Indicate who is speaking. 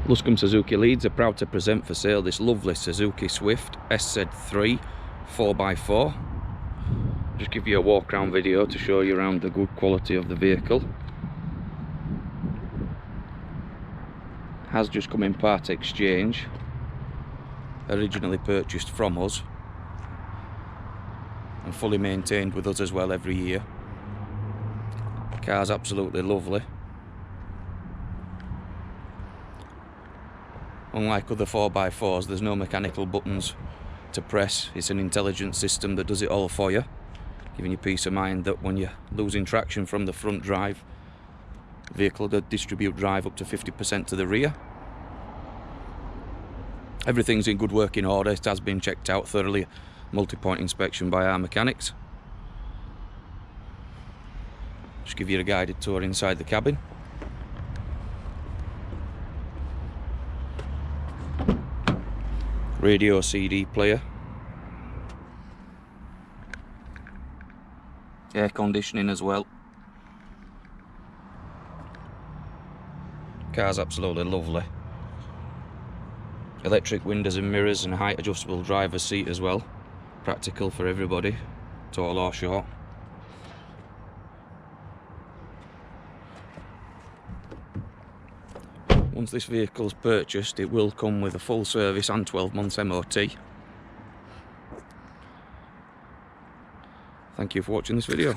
Speaker 1: Luscombe Suzuki Leeds are proud to present for sale this lovely Suzuki Swift SZ3 4x4. Just give you a walk around video to show you around the good quality of the vehicle. Has just come in part exchange, originally purchased from us and fully maintained with us as well every year. The car's absolutely lovely. Unlike other 4x4s, there's no mechanical buttons to press. It's an intelligent system that does it all for you, giving you peace of mind that when you're losing traction from the front drive, the vehicle will distribute drive up to 50% to the rear. Everything's in good working order. It has been checked out thoroughly, multi-point inspection by our mechanics. Just give you a guided tour inside the cabin. Radio CD player, air conditioning as well. Car's absolutely lovely. Electric windows and mirrors and a height adjustable driver's seat as well. Practical for everybody, tall or short. Once this vehicle is purchased, it will come with a full service and 12 months MOT. Thank you for watching this video.